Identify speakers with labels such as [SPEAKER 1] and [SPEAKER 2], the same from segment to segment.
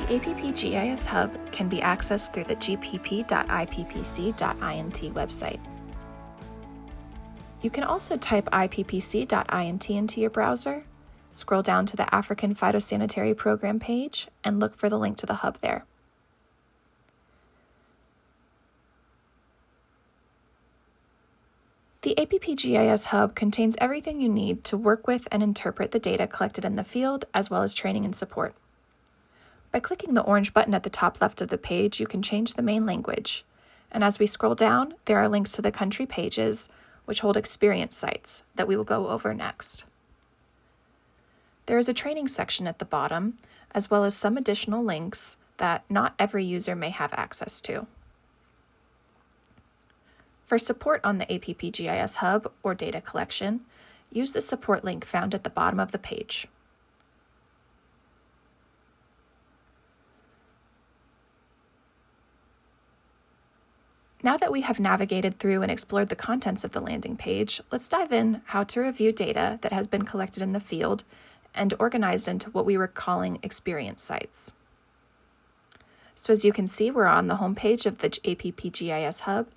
[SPEAKER 1] The APP GIS Hub can be accessed through the gpp.ippc.int website. You can also type ippc.int into your browser, scroll down to the African Phytosanitary Programme page, and look for the link to the hub there. The APP GIS Hub contains everything you need to work with and interpret the data collected in the field, as well as training and support. By clicking the orange button at the top left of the page, you can change the main language. And as we scroll down, there are links to the country pages, which hold experience sites that we will go over next. There is a training section at the bottom, as well as some additional links that not every user may have access to. For support on the APP GIS Hub or data collection, use the support link found at the bottom of the page. Now that we have navigated through and explored the contents of the landing page, let's dive in how to review data that has been collected in the field and organized into what we were calling experience sites. So as you can see, we're on the homepage of the APP GIS Hub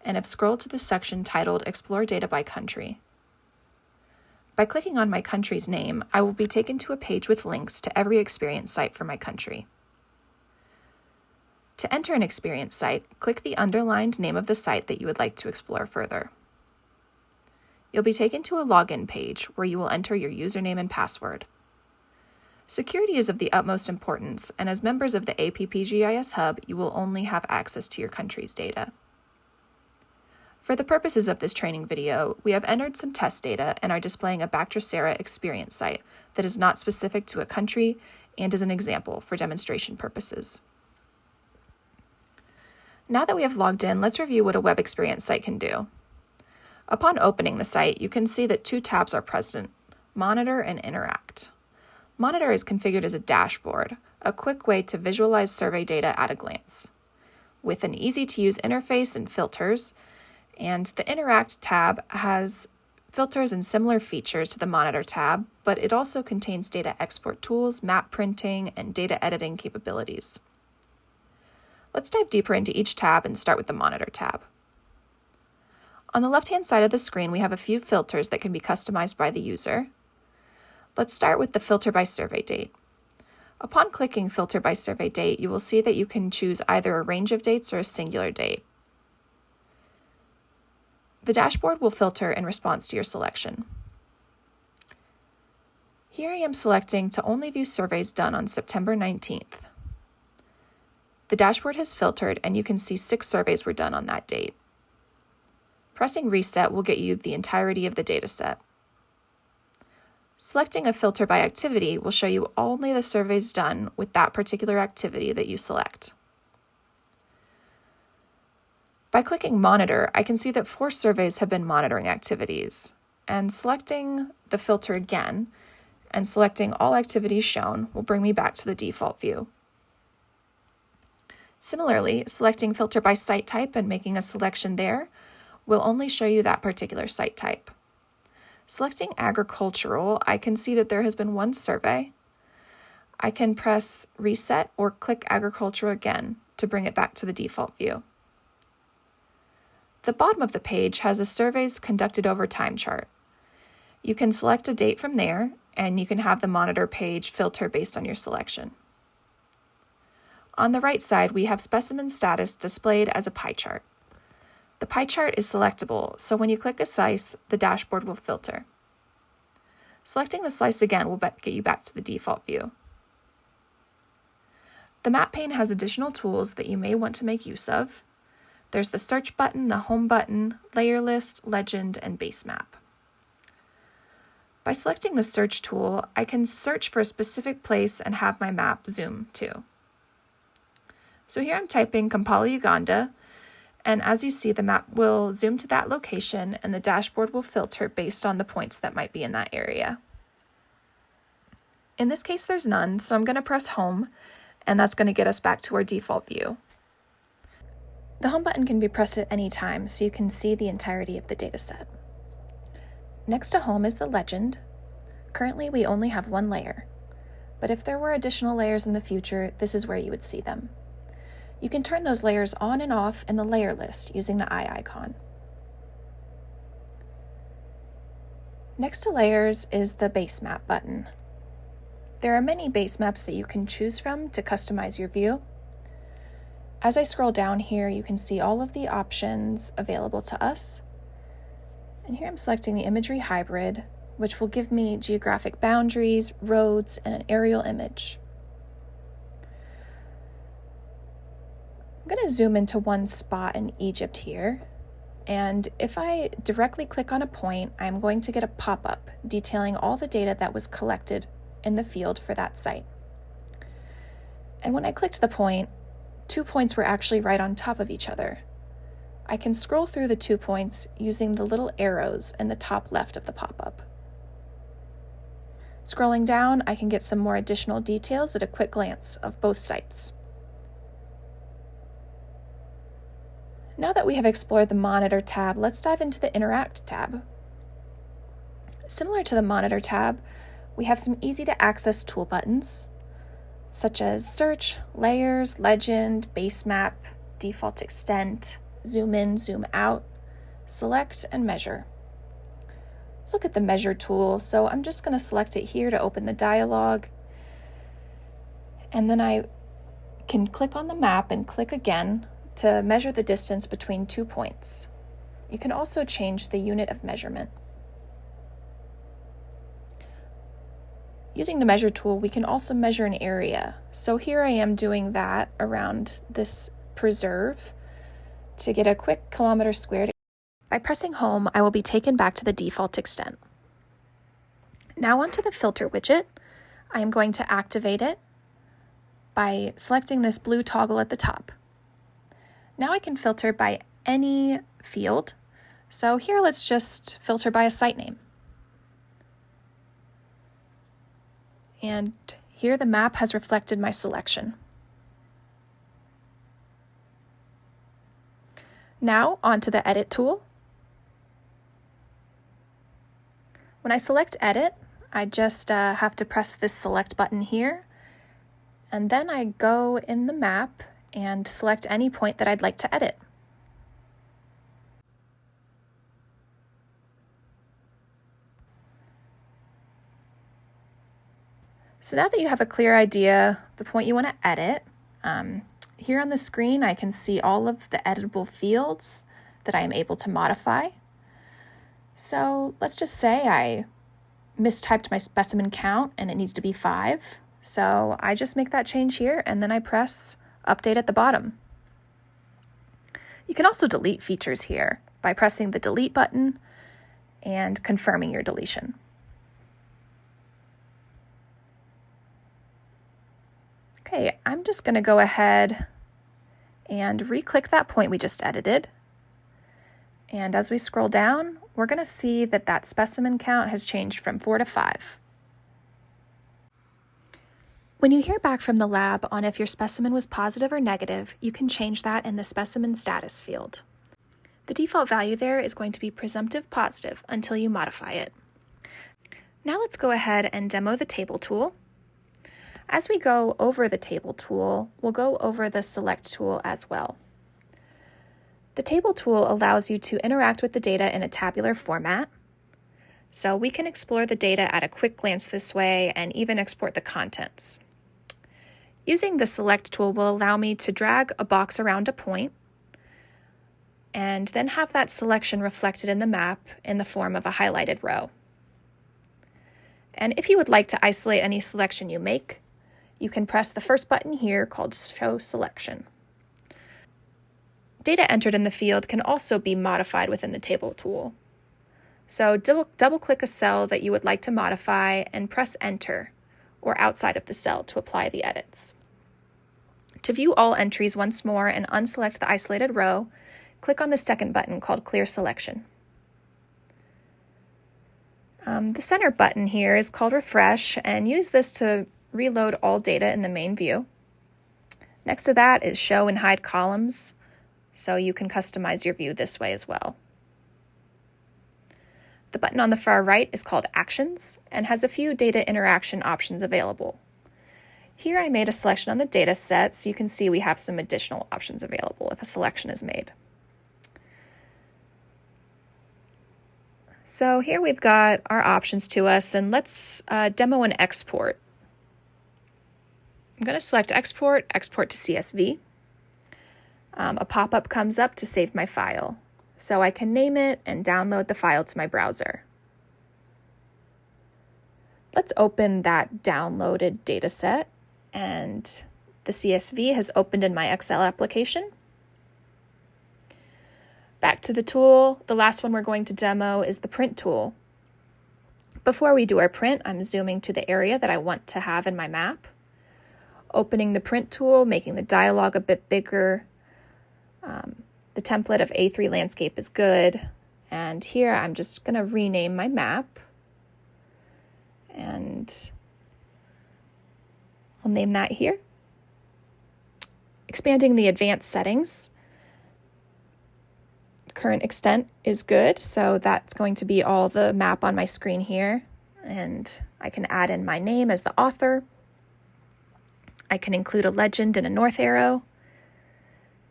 [SPEAKER 1] and have scrolled to the section titled Explore Data by Country. By clicking on my country's name, I will be taken to a page with links to every experience site for my country. To enter an experience site, click the underlined name of the site that you would like to explore further. You'll be taken to a login page where you will enter your username and password. Security is of the utmost importance, and as members of the APP GIS Hub, you will only have access to your country's data. For the purposes of this training video, we have entered some test data and are displaying a Bactricera experience site that is not specific to a country and is an example for demonstration purposes. Now that we have logged in, let's review what a web experience site can do. Upon opening the site, you can see that two tabs are present, Monitor and Interact. Monitor is configured as a dashboard, a quick way to visualize survey data at a glance. With an easy-to-use interface and filters, and the Interact tab has filters and similar features to the Monitor tab, but it also contains data export tools, map printing, and data editing capabilities. Let's dive deeper into each tab and start with the Monitor tab. On the left-hand side of the screen, we have a few filters that can be customized by the user. Let's start with the Filter by Survey Date. Upon clicking Filter by Survey Date, you will see that you can choose either a range of dates or a singular date. The dashboard will filter in response to your selection. Here I am selecting to only view surveys done on September 19th. The dashboard has filtered and you can see 6 surveys were done on that date. Pressing Reset will get you the entirety of the dataset. Selecting a filter by activity will show you only the surveys done with that particular activity that you select. By clicking Monitor, I can see that 4 surveys have been monitoring activities, and selecting the filter again and selecting all activities shown will bring me back to the default view. Similarly, selecting Filter by Site Type and making a selection there will only show you that particular site type. Selecting Agricultural, I can see that there has been 1 survey. I can press Reset or click Agricultural again to bring it back to the default view. The bottom of the page has a Surveys Conducted Over Time chart. You can select a date from there, and you can have the Monitor page filter based on your selection. On the right side, we have specimen status displayed as a pie chart. The pie chart is selectable, so when you click a slice, the dashboard will filter. Selecting the slice again will get you back to the default view. The map pane has additional tools that you may want to make use of. There's the search button, the home button, layer list, legend, and base map. By selecting the search tool, I can search for a specific place and have my map zoom to. So here I'm typing Kampala, Uganda, and as you see, the map will zoom to that location and the dashboard will filter based on the points that might be in that area. In this case, there's none, so I'm going to press Home, and that's going to get us back to our default view. The Home button can be pressed at any time, so you can see the entirety of the dataset. Next to Home is the legend. Currently, we only have 1 layer. but if there were additional layers in the future, this is where you would see them. You can turn those layers on and off in the layer list using the eye icon. Next to layers is the base map button. There are many base maps that you can choose from to customize your view. As I scroll down here, you can see all of the options available to us. And here I'm selecting the imagery hybrid, which will give me geographic boundaries, roads, and an aerial image. I'm going to zoom into one spot in Egypt here. And if I directly click on a point, I'm going to get a pop-up detailing all the data that was collected in the field for that site. And when I clicked the point, 2 points were actually right on top of each other. I can scroll through the 2 points using the little arrows in the top left of the pop-up. Scrolling down, I can get some more additional details at a quick glance of both sites. Now that we have explored the Monitor tab, let's dive into the Interact tab. Similar to the Monitor tab, we have some easy-to-access tool buttons, such as Search, Layers, Legend, Base Map, Default Extent, Zoom In, Zoom Out, Select, and Measure. Let's look at the Measure tool. So I'm just going to select it here to open the dialog, and then I can click on the map and click again to measure the distance between 2 points. You can also change the unit of measurement. Using the Measure tool, we can also measure an area. So here I am doing that around this preserve to get a quick kilometer squared. By pressing Home, I will be taken back to the default extent. Now onto the Filter widget. I am going to activate it by selecting this blue toggle at the top. Now I can filter by any field. So here let's just filter by a site name. And here the map has reflected my selection. Now onto the Edit tool. When I select Edit, I just have to press this Select button here, and then I go in the map and select any point that I'd like to edit. So now that you have a clear idea the point you want to edit, here on the screen I can see all of the editable fields that I am able to modify. So let's just say I mistyped my specimen count and it needs to be 5. So I just make that change here and then I press Update at the bottom. You can also delete features here by pressing the Delete button and confirming your deletion. Okay, I'm just going to go ahead and re-click that point we just edited. And as we scroll down, we're going to see that that specimen count has changed from 4 to 5. When you hear back from the lab on if your specimen was positive or negative, you can change that in the specimen status field. The default value there is going to be presumptive positive until you modify it. Now let's go ahead and demo the Table tool. As we go over the Table tool, we'll go over the Select tool as well. The Table tool allows you to interact with the data in a tabular format. So we can explore the data at a quick glance this way and even export the contents. Using the Select tool will allow me to drag a box around a point and then have that selection reflected in the map in the form of a highlighted row. And if you would like to isolate any selection you make, you can press the first button here called Show Selection. Data entered in the field can also be modified within the Table tool. So double-click a cell that you would like to modify and press Enter or outside of the cell to apply the edits. To view all entries once more and unselect the isolated row, click on the second button called Clear Selection. The center button here is called Refresh, and use this to reload all data in the main view. Next to that is Show and Hide Columns, so you can customize your view this way as well. The button on the far right is called Actions and has a few data interaction options available. Here I made a selection on the data set, so you can see we have some additional options available if a selection is made. So here we've got our options to us, and let's demo an export. I'm going to select export to CSV. A pop-up comes up to save my file, so I can name it and download the file to my browser. Let's open that downloaded data set, and the CSV has opened in my Excel application. Back to the tool, the last one we're going to demo is the print tool. Before we do our print, I'm zooming to the area that I want to have in my map. Opening the print tool, making the dialog a bit bigger. The template of A3 landscape is good. And here I'm just going to rename my map. And I'll name that here. Expanding the advanced settings. Current extent is good, so that's going to be all the map on my screen here. And I can add in my name as the author. I can include a legend and a north arrow.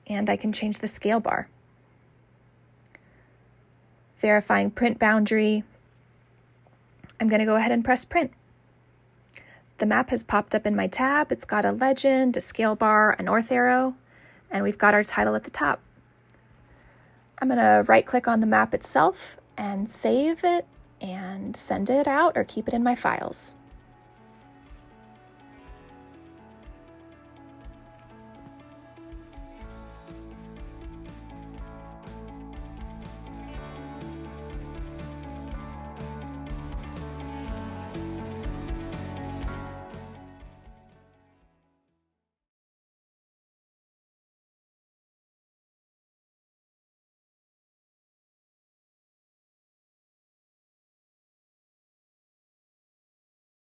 [SPEAKER 1] And I can change the scale bar. Verifying print boundary. I'm going to go ahead and press print. The map has popped up in my tab. It's got a legend, a scale bar, a north arrow, and we've got our title at the top. I'm going to right-click on the map itself and save it and send it out or keep it in my files.